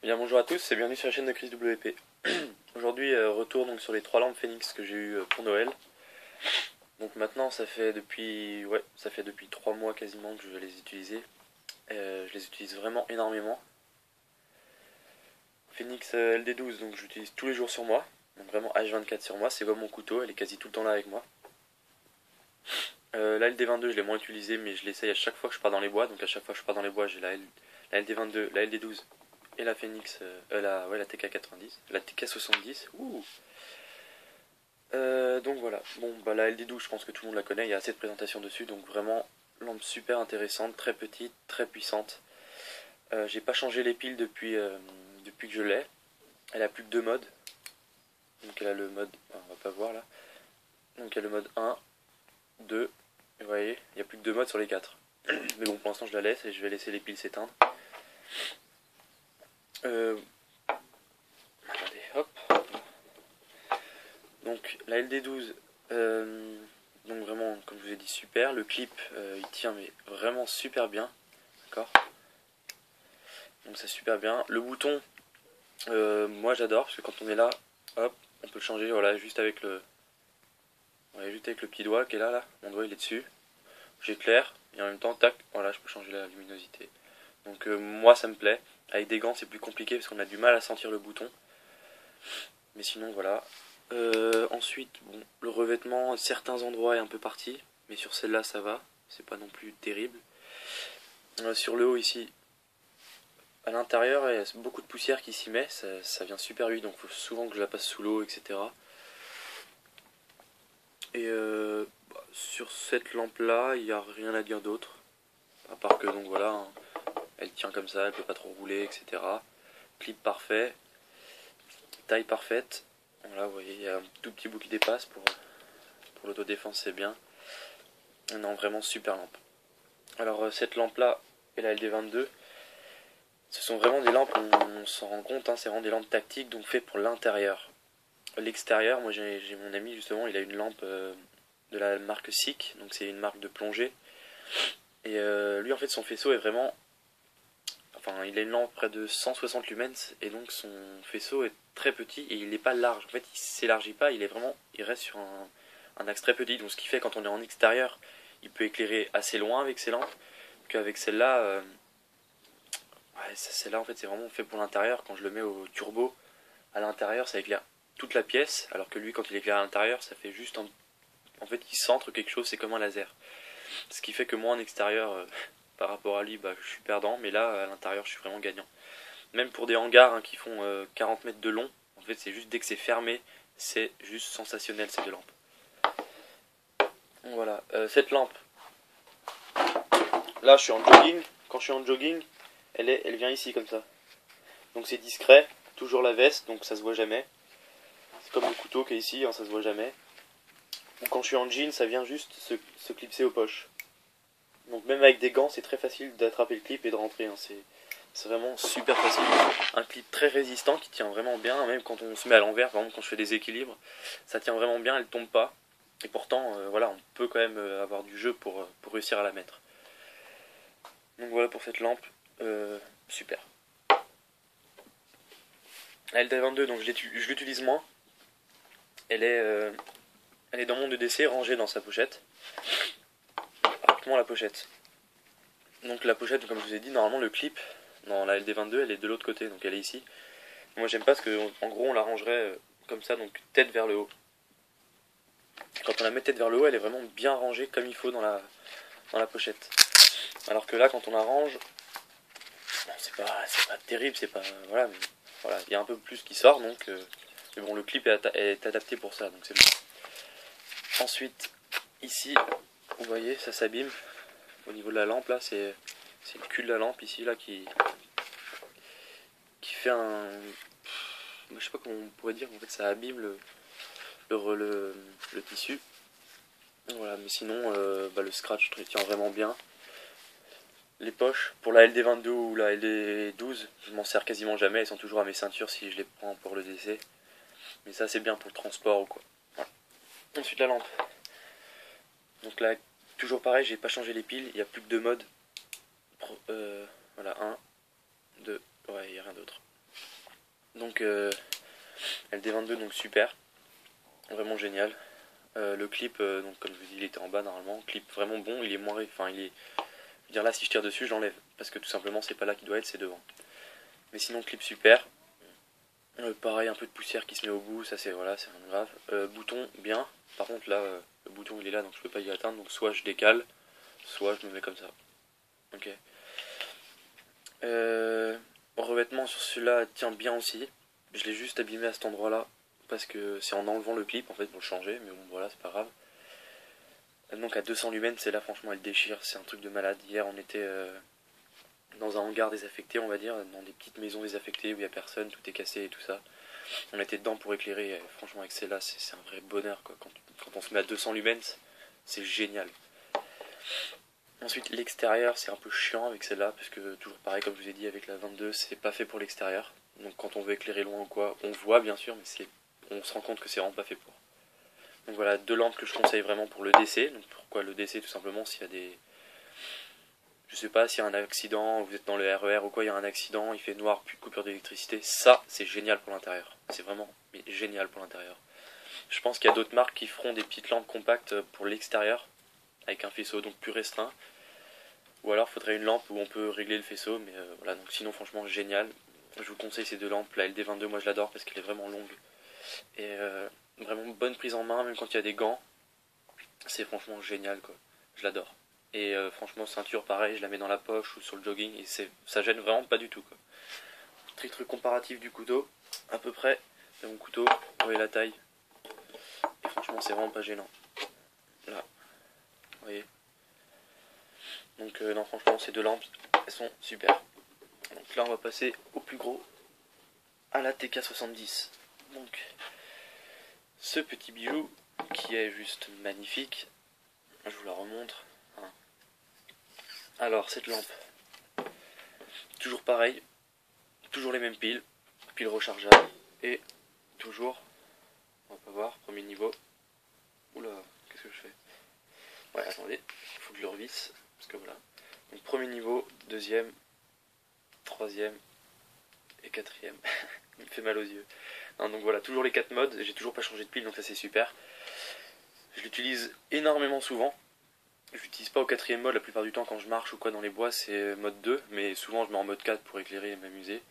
Bien bonjour à tous et bienvenue sur la chaîne de Chris WP. Aujourd'hui retour donc sur les 3 lampes Phoenix que j'ai eu pour Noël. Donc maintenant ça fait depuis 3 mois quasiment que je vais les utiliser. Je les utilise vraiment énormément. Phoenix LD12 donc j'utilise tous les jours sur moi. Donc vraiment H24 sur moi, c'est comme mon couteau, elle est quasi tout le temps là avec moi. La LD22 je l'ai moins utilisée mais je l'essaye à chaque fois que je pars dans les bois. Donc à chaque fois que je pars dans les bois j'ai la LD22, la LD12 et la Phoenix, la TK90, la TK70. Ouh. Donc voilà, bon bah la LD12 je pense que tout le monde la connaît, il y a assez de présentations dessus, donc vraiment lampe super intéressante, très petite, très puissante. J'ai pas changé les piles depuis que je l'ai, elle a plus que 2 modes, donc elle a le mode, on va pas voir là, donc elle a le mode 1, 2, et vous voyez, il n'y a plus que 2 modes sur les 4. Mais bon pour l'instant je la laisse et je vais laisser les piles s'éteindre. Attendez, hop. Donc la LD12, donc vraiment comme je vous ai dit super, le clip il tient mais vraiment super bien, d'accord. Donc c'est super bien. Le bouton, moi j'adore parce que quand on est là, hop, on peut le changer, voilà, juste avec le petit doigt qui est là, mon doigt il est dessus. J'éclaire et en même temps, tac, voilà, je peux changer la luminosité. Donc moi ça me plaît. Avec des gants c'est plus compliqué parce qu'on a du mal à sentir le bouton. Mais sinon voilà. Ensuite, bon, le revêtement, certains endroits est un peu parti, mais sur celle-là ça va, c'est pas non plus terrible. Sur le haut ici, à l'intérieur, il y a beaucoup de poussière qui s'y met, ça vient super vite, donc il faut souvent que je la passe sous l'eau, etc. Et sur cette lampe-là, il n'y a rien à dire d'autre, à part que donc voilà, hein, elle tient comme ça, elle peut pas trop rouler, etc. Clip parfait, taille parfaite. Voilà, vous voyez, il y a un tout petit bout qui dépasse pour l'autodéfense, c'est bien. Non, vraiment super lampe. Alors cette lampe-là et la LD22, ce sont vraiment des lampes, on s'en rend compte, hein, c'est vraiment des lampes tactiques, donc faites pour l'intérieur. L'extérieur, moi j'ai mon ami justement, il a une lampe de la marque SICK, donc c'est une marque de plongée. Et lui en fait son faisceau est vraiment... Enfin il a une lampe près de 160 lumens et donc son faisceau est très petit et il n'est pas large. En fait il s'élargit pas, il reste sur un axe très petit. Donc ce qui fait quand on est en extérieur, il peut éclairer assez loin avec ses lampes, qu'avec celle-là... ouais, celle-là en fait c'est vraiment fait pour l'intérieur. Quand je le mets au turbo à l'intérieur ça éclaire toute la pièce, alors que lui quand il éclaire à l'intérieur ça fait juste en fait il centre quelque chose, c'est comme un laser. Ce qui fait que moi en extérieur par rapport à lui bah, je suis perdant, mais là à l'intérieur je suis vraiment gagnant. Même pour des hangars hein, qui font 40 mètres de long, en fait c'est juste dès que c'est fermé, c'est juste sensationnel ces deux lampes. Voilà, cette lampe, là je suis en jogging, quand je suis en jogging, elle vient ici comme ça. Donc c'est discret, toujours la veste, donc ça se voit jamais. C'est comme le couteau qui est ici, hein, ça se voit jamais. Ou quand je suis en jean, ça vient juste se clipser aux poches. Donc même avec des gants, c'est très facile d'attraper le clip et de rentrer. Hein. C'est vraiment super facile. Un clip très résistant qui tient vraiment bien, même quand on se met à l'envers, par exemple quand je fais des équilibres, ça tient vraiment bien, elle tombe pas. Et pourtant, voilà, on peut quand même avoir du jeu pour réussir à la mettre. Donc voilà pour cette lampe, super. La LD22, donc je l'utilise moins. Elle est dans mon EDC, rangée dans sa pochette. Uniquement la pochette. Donc la pochette, comme je vous ai dit, normalement le clip, dans la LD22, elle est de l'autre côté, donc elle est ici. Moi j'aime pas parce qu'en gros on la rangerait comme ça, donc tête vers le haut. Quand on la met tête vers le haut, elle est vraiment bien rangée comme il faut dans la pochette. Alors que là, quand on la range, bon, c'est pas terrible, c'est pas... Voilà, mais voilà, il y a un peu plus qui sort, donc... mais bon, le clip est adapté pour ça, donc c'est bon. Ensuite, ici, vous voyez, ça s'abîme. Au niveau de la lampe, là, c'est le cul de la lampe, ici, là, qui fait un... Je sais pas comment on pourrait dire, en fait, ça abîme le tissu. Voilà, mais sinon, bah, le scratch tient vraiment bien. Les poches, pour la LD22 ou la LD12, je m'en sers quasiment jamais, elles sont toujours à mes ceintures si je les prends pour le DC. Mais ça c'est bien pour le transport ou quoi. Voilà. Ensuite la lampe. Donc là, toujours pareil, j'ai pas changé les piles, il n'y a plus que 2 modes. Voilà, 1, 2, ouais, il n'y a rien d'autre. Donc LD22 donc super, vraiment génial. Le clip donc comme je vous dis il était en bas normalement, clip vraiment bon, il est moins, enfin il est, je veux dire là si je tire dessus je l'enlève parce que tout simplement c'est pas là qu'il doit être, c'est devant. Mais sinon clip super. Pareil un peu de poussière qui se met au bout, ça c'est voilà, c'est rien de grave. Bouton bien, par contre là le bouton il est là donc je peux pas y atteindre, donc soit je décale, soit je me mets comme ça. Ok. Revêtement sur celui-là tient bien aussi. Je l'ai juste abîmé à cet endroit là parce que c'est en enlevant le clip en fait pour le changer, mais bon voilà c'est pas grave. Donc à 200 lumens, c'est là franchement elle déchire, c'est un truc de malade. Hier on était dans un hangar désaffecté on va dire, dans des petites maisons désaffectées où il n'y a personne, tout est cassé et tout ça. On était dedans pour éclairer, et franchement avec celle-là c'est un vrai bonheur quoi. Quand on se met à 200 lumens, c'est génial. Ensuite l'extérieur c'est un peu chiant avec celle-là, parce que toujours pareil comme je vous ai dit avec la 22, c'est pas fait pour l'extérieur. Donc quand on veut éclairer loin ou quoi, on voit bien sûr, mais on se rend compte que c'est vraiment pas fait pour. Donc voilà, deux lampes que je conseille vraiment pour le DC. Donc pourquoi le DC? Tout simplement s'il y a des... Je sais pas, s'il y a un accident, vous êtes dans le RER ou quoi, il y a un accident, il fait noir, plus de coupure d'électricité, ça c'est génial pour l'intérieur. C'est vraiment génial pour l'intérieur. Je pense qu'il y a d'autres marques qui feront des petites lampes compactes pour l'extérieur, avec un faisceau donc plus restreint. Ou alors il faudrait une lampe où on peut régler le faisceau, mais voilà, donc sinon franchement génial. Je vous conseille ces deux lampes, la LD22 moi je l'adore parce qu'elle est vraiment longue. Et vraiment bonne prise en main, même quand il y a des gants, c'est franchement génial quoi, je l'adore. Et franchement ceinture pareil, je la mets dans la poche ou sur le jogging et ça gêne vraiment pas du tout quoi. Truc comparatif du couteau, à peu près, c'est mon couteau, vous voyez la taille, et franchement c'est vraiment pas gênant. Là, vous voyez. Donc non franchement ces deux lampes, elles sont super. Donc là on va passer au plus gros, à la TK70. Donc ce petit bijou qui est juste magnifique, je vous la remontre. Alors cette lampe, toujours pareil, toujours les mêmes piles, piles rechargeables, et toujours, on va pas voir, premier niveau. Oula, qu'est-ce que je fais? Ouais, attendez, il faut que je le revisse, parce que voilà. Donc premier niveau, deuxième, troisième et quatrième. Il me fait mal aux yeux. Non, donc voilà, toujours les 4 modes, j'ai toujours pas changé de pile, donc ça c'est super. Je l'utilise énormément souvent. Je l'utilise pas au quatrième mode la plupart du temps quand je marche ou quoi dans les bois, c'est mode 2, mais souvent je mets en mode 4 pour éclairer et m'amuser.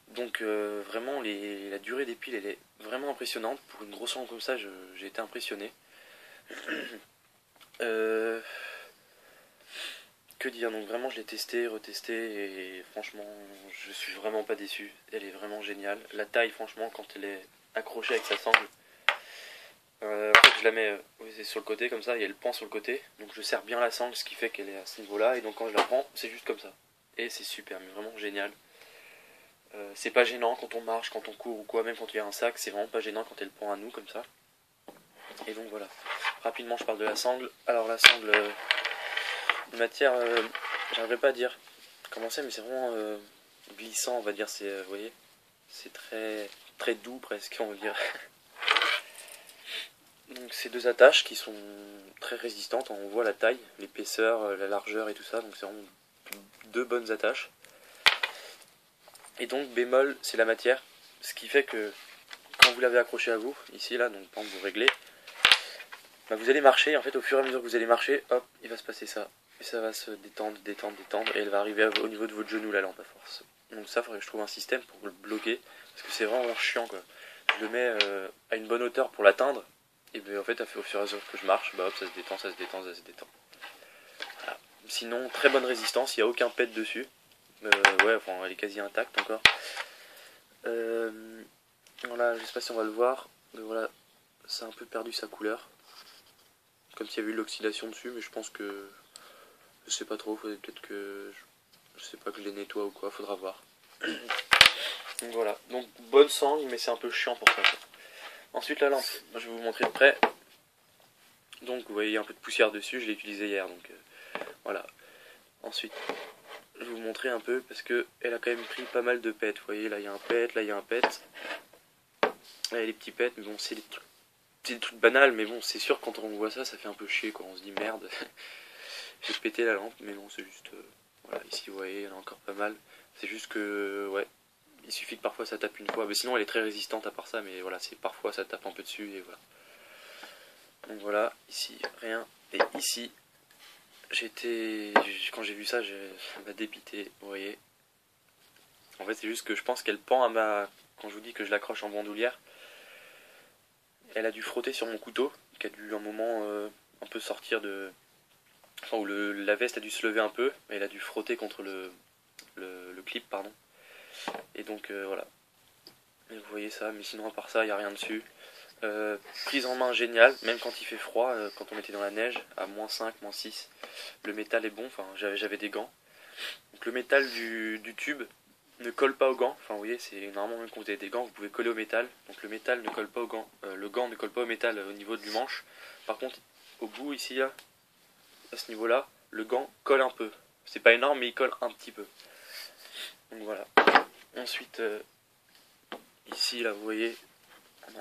Donc vraiment la durée des piles elle est vraiment impressionnante. Pour une grosse lampe comme ça j'ai été impressionné. Que dire, donc vraiment je l'ai testé, retesté et franchement je suis vraiment pas déçu. Elle est vraiment géniale. La taille franchement quand elle est accrochée avec sa sangle, en fait je la mets sur le côté comme ça et elle pend sur le côté. Donc je serre bien la sangle ce qui fait qu'elle est à ce niveau là et donc quand je la prends c'est juste comme ça. Et c'est super, mais vraiment génial. C'est pas gênant quand on marche, quand on court ou quoi, même quand il y a un sac, c'est vraiment pas gênant quand elle prend à nous comme ça. Et donc voilà. Rapidement je parle de la sangle. Alors la sangle de matière, j'arriverai pas à dire comment c'est, mais c'est vraiment glissant on va dire, c'est vous voyez, c'est très doux presque on va dire. Donc ces deux attaches qui sont très résistantes, on voit la taille, l'épaisseur, la largeur et tout ça, donc c'est vraiment deux bonnes attaches. Et donc bémol c'est la matière, ce qui fait que quand vous l'avez accroché à vous, ici là, donc quand vous réglez, bah, vous allez marcher, en fait au fur et à mesure que vous allez marcher, hop, il va se passer ça. Et ça va se détendre, et elle va arriver au niveau de votre genou la lampe à force. Donc ça, il faudrait que je trouve un système pour le bloquer, parce que c'est vraiment chiant quoi. Je le mets à une bonne hauteur pour l'atteindre, et bien en fait au fur et à mesure que je marche, bah hop, ça se détend, ça se détend, ça se détend. Voilà. Sinon, très bonne résistance, il n'y a aucun pet dessus. Ouais, enfin elle est quasi intacte encore. Voilà, je sais pas si on va le voir, mais voilà, ça a un peu perdu sa couleur. Comme s'il y avait eu l'oxydation dessus, mais je pense que... Je sais pas trop, faudrait peut-être que... Je sais pas, que je les nettoie ou quoi, faudra voir. Donc voilà, donc bonne sangle, mais c'est un peu chiant pour ça. Ensuite la lampe, je vais vous montrer de près. Donc vous voyez, il y a un peu de poussière dessus, je l'ai utilisé hier, donc voilà. Ensuite, je vais vous montrer un peu, parce que elle a quand même pris pas mal de pets. Vous voyez, là il y a un pet, là il y a un pet. Là il y a les petits pets, mais bon, c'est des trucs banals, mais bon, c'est sûr quand on voit ça, ça fait un peu chier, quoi. On se dit merde, j'ai pété la lampe, mais non, c'est juste... voilà, ici vous voyez, il y en a encore pas mal. C'est juste que, ouais, Il suffit que parfois ça tape une fois, mais sinon elle est très résistante à part ça, mais voilà, c'est parfois ça tape un peu dessus et voilà. Donc voilà, ici rien, et ici, quand j'ai vu ça, ça m'a dépité, vous voyez. En fait c'est juste que je pense qu'elle pend à quand je vous dis que je l'accroche en bandoulière, elle a dû frotter sur mon couteau, qui a dû un moment un peu sortir de... Enfin où la veste a dû se lever un peu, mais elle a dû frotter contre le clip, pardon. Et donc voilà. Et vous voyez ça, mais sinon à part ça, il n'y a rien dessus. Prise en main géniale, même quand il fait froid, quand on était dans la neige, à -5, -6, le métal est bon, enfin j'avais des gants. Donc le métal du tube ne colle pas aux gants, enfin vous voyez, c'est normalement même quand vous avez des gants, vous pouvez coller au métal, donc le métal ne colle pas aux gants, le gant ne colle pas au métal au niveau du manche. Par contre, au bout ici, là, à ce niveau-là, le gant colle un peu. C'est pas énorme, mais il colle un petit peu. Donc voilà. Ensuite, ici, là, vous voyez, ça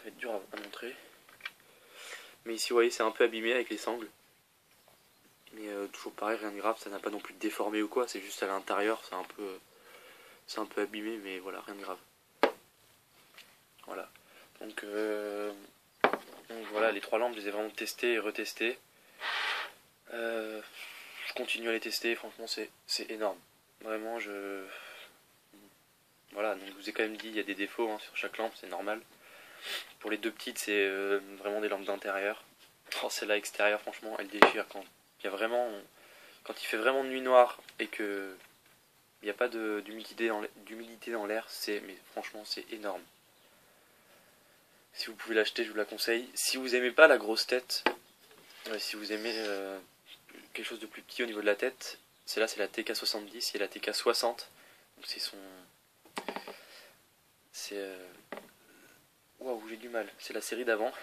va être dur à montrer. Mais ici, vous voyez, c'est un peu abîmé avec les sangles. Mais toujours pareil, rien de grave, ça n'a pas non plus déformé ou quoi, c'est juste à l'intérieur, c'est un peu abîmé, mais voilà, rien de grave. Voilà. Donc voilà, les 3 lampes, je les ai vraiment testées et retestées. Je continue à les tester, franchement, c'est énorme. Vraiment, voilà, donc je vous ai quand même dit, il y a des défauts hein, sur chaque lampe, c'est normal. Pour les 2 petites, c'est vraiment des lampes d'intérieur. Oh, celle-là extérieure, franchement, elle déchire quand quand il fait vraiment nuit noire et que il n'y a pas d'humidité dans l'air, mais franchement, c'est énorme. Si vous pouvez l'acheter, je vous la conseille. Si vous aimez pas la grosse tête, si vous aimez quelque chose de plus petit au niveau de la tête, celle-là c'est la TK70 et la TK60. Donc waouh, j'ai du mal. C'est la série d'avant.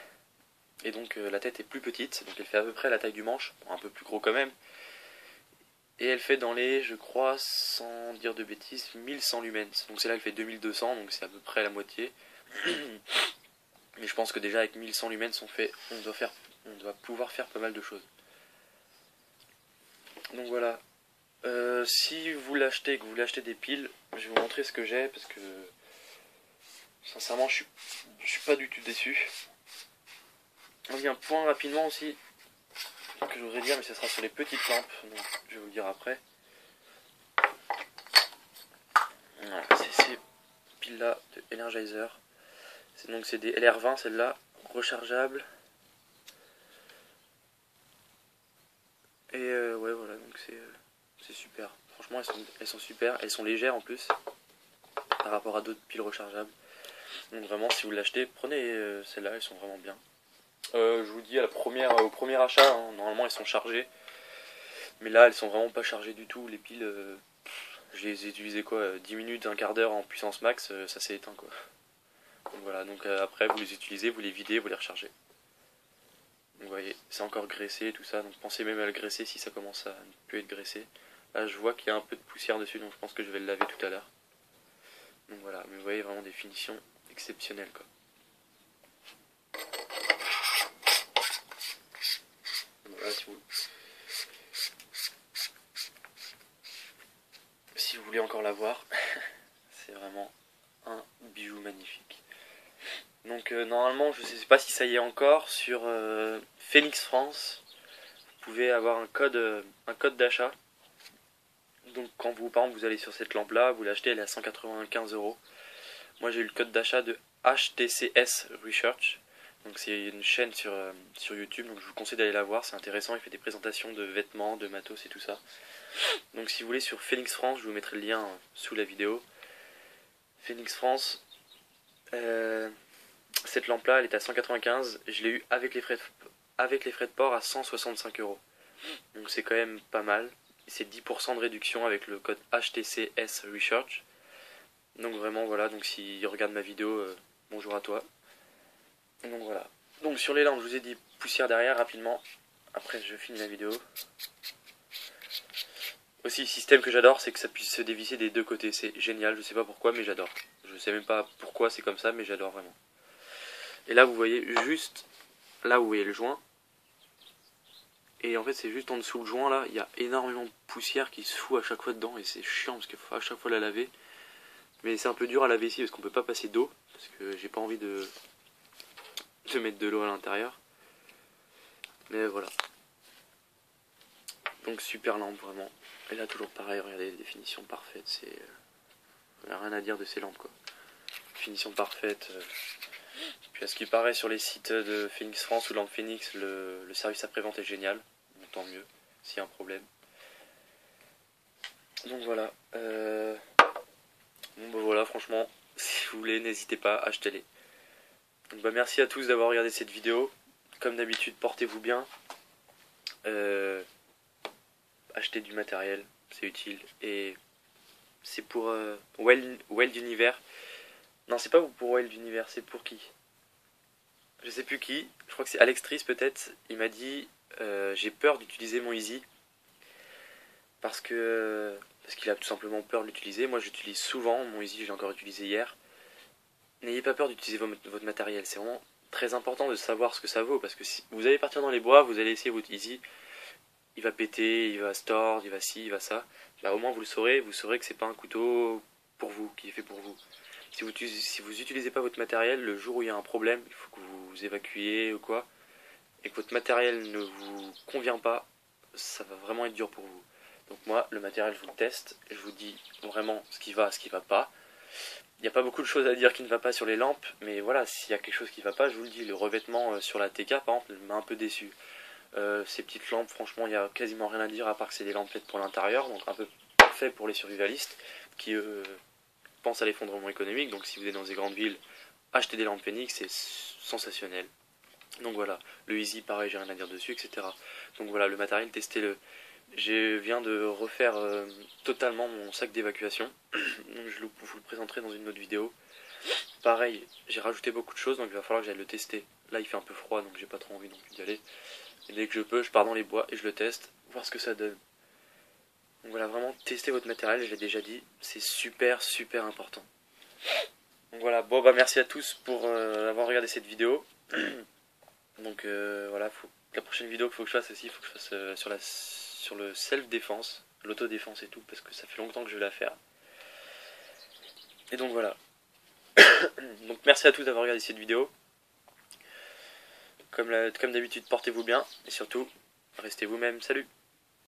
Et donc la tête est plus petite, donc elle fait à peu près la taille du manche, un peu plus gros quand même. Et elle fait dans les, je crois, sans dire de bêtises, 1100 lumens. Donc celle-là elle fait 2200, donc c'est à peu près la moitié. Mais je pense que déjà avec 1100 lumens on doit pouvoir faire pas mal de choses. Donc voilà. Si vous l'achetez, que vous voulez acheter des piles, je vais vous montrer ce que j'ai parce que sincèrement je suis pas du tout déçu. Il y a un point rapidement aussi que je voudrais dire, mais ce sera sur les petites lampes, donc je vais vous le dire après. Voilà, c'est ces piles là de Energizer. Donc c'est des LR20 celles-là, rechargeables. Et ouais voilà, donc c'est super. Franchement elles sont super, elles sont légères en plus par rapport à d'autres piles rechargeables. Donc vraiment si vous l'achetez, prenez celles-là, elles sont vraiment bien. Je vous dis au premier achat, hein, normalement elles sont chargées. Mais là elles sont vraiment pas chargées du tout. Les piles, je les ai utilisées quoi, 10 minutes, un quart d'heure en puissance max, ça s'est éteint quoi. Donc voilà, donc après vous les utilisez, vous les videz, vous les rechargez. Donc vous voyez, c'est encore graissé tout ça, donc pensez même à le graisser si ça commence à ne plus être graissé. Là je vois qu'il y a un peu de poussière dessus, donc je pense que je vais le laver tout à l'heure. Donc voilà, mais vous voyez vraiment des finitions exceptionnelles quoi. Voilà, si vous voulez encore la voir, c'est vraiment un bijou magnifique. Donc normalement, je ne sais pas si ça y est encore, sur Phoenix France, vous pouvez avoir un code d'achat. Donc quand par exemple vous allez sur cette lampe là, vous l'achetez, elle est à 195 €. Moi j'ai eu le code d'achat de HTCS Research. Donc c'est une chaîne sur YouTube, donc je vous conseille d'aller la voir, c'est intéressant, il fait des présentations de vêtements, de matos et tout ça. Donc si vous voulez sur Phoenix France, je vous mettrai le lien sous la vidéo. Phoenix France, cette lampe là elle est à 195, je l'ai eu avec les frais de port à 165 €. Donc c'est quand même pas mal. C'est 10% de réduction avec le code HTCS Research. Donc vraiment voilà, donc s'il regarde ma vidéo, bonjour à toi. Donc voilà. Donc sur les lampes, je vous ai dit poussière derrière rapidement. Après je finis la vidéo. Aussi le système que j'adore, c'est que ça puisse se dévisser des 2 côtés. C'est génial, je sais pas pourquoi, mais j'adore. Je sais même pas pourquoi c'est comme ça, mais j'adore vraiment. Et là vous voyez juste, là vous voyez le joint. Et en fait c'est juste en dessous le joint là, il y a énormément de poussière qui se fout à chaque fois dedans. Et c'est chiant parce qu'il faut à chaque fois la laver. Mais c'est un peu dur à laver ici parce qu'on peut pas passer d'eau, parce que j'ai pas envie de mettre de l'eau à l'intérieur. Mais voilà. Donc super lampe vraiment. Et là toujours pareil, regardez les définitions parfaites, c'est... rien à dire de ces lampes quoi. Finition parfaite. Puis à ce qui paraît sur les sites de Phoenix France ou Lampe Phoenix, le service après-vente est génial. Bon, tant mieux, s'il y a un problème. Donc voilà. Bon bah voilà, franchement, si vous voulez, n'hésitez pas, achetez-les. Donc bah merci à tous d'avoir regardé cette vidéo. Comme d'habitude, portez-vous bien. Achetez du matériel, c'est utile. Et c'est pour Weld Univers. Non, c'est pas pour Weld Univers, c'est pour qui? Je sais plus qui. Je crois que c'est Alex Tris peut-être. Il m'a dit j'ai peur d'utiliser mon Easy parce qu'il a tout simplement peur de l'utiliser. Moi, j'utilise souvent mon Easy. Je l'ai encore utilisé hier. N'ayez pas peur d'utiliser votre matériel. C'est vraiment très important de savoir ce que ça vaut parce que si vous allez partir dans les bois, vous allez essayer votre Easy. Il va péter, il va se tordre, il va ci, il va ça. Là, au moins, vous saurez que c'est pas un couteau pour vous, qui est fait pour vous. Si vous utilisez pas votre matériel, le jour où il y a un problème, il faut que vous évacuiez ou quoi, et que votre matériel ne vous convient pas, ça va vraiment être dur pour vous. Donc moi, le matériel, je vous le teste, et je vous dis vraiment ce qui va pas. Il n'y a pas beaucoup de choses à dire qui ne va pas sur les lampes, mais voilà, s'il y a quelque chose qui ne va pas, je vous le dis. Le revêtement sur la TK, par exemple, m'a un peu déçu. Ces petites lampes, franchement, il n'y a quasiment rien à dire, à part que c'est des lampes faites pour l'intérieur, donc un peu parfait pour les survivalistes, qui pensent à l'effondrement économique. Donc si vous êtes dans des grandes villes, achetez des lampes Phoenix, c'est sensationnel. Donc voilà, le Easy, pareil, j'ai rien à dire dessus, etc. Donc voilà, le matériel, testez-le. Je viens de refaire totalement mon sac d'évacuation. Donc je vous le présenterai dans une autre vidéo. Pareil, j'ai rajouté beaucoup de choses, donc il va falloir que j'aille le tester. Là, il fait un peu froid, donc j'ai pas trop envie non plus d'y aller. Et dès que je peux, je pars dans les bois et je le teste, voir ce que ça donne. Donc voilà, vraiment, testez votre matériel, je l'ai déjà dit, c'est super important. Donc voilà, bon bah merci à tous pour avoir regardé cette vidéo. Donc voilà, la prochaine vidéo qu'il faut que je fasse aussi, il faut que je fasse sur le self-défense, l'autodéfense et tout, parce que ça fait longtemps que je vais la faire. Et donc voilà. Donc merci à tous d'avoir regardé cette vidéo. Comme d'habitude, portez-vous bien, et surtout, restez vous-même. Salut!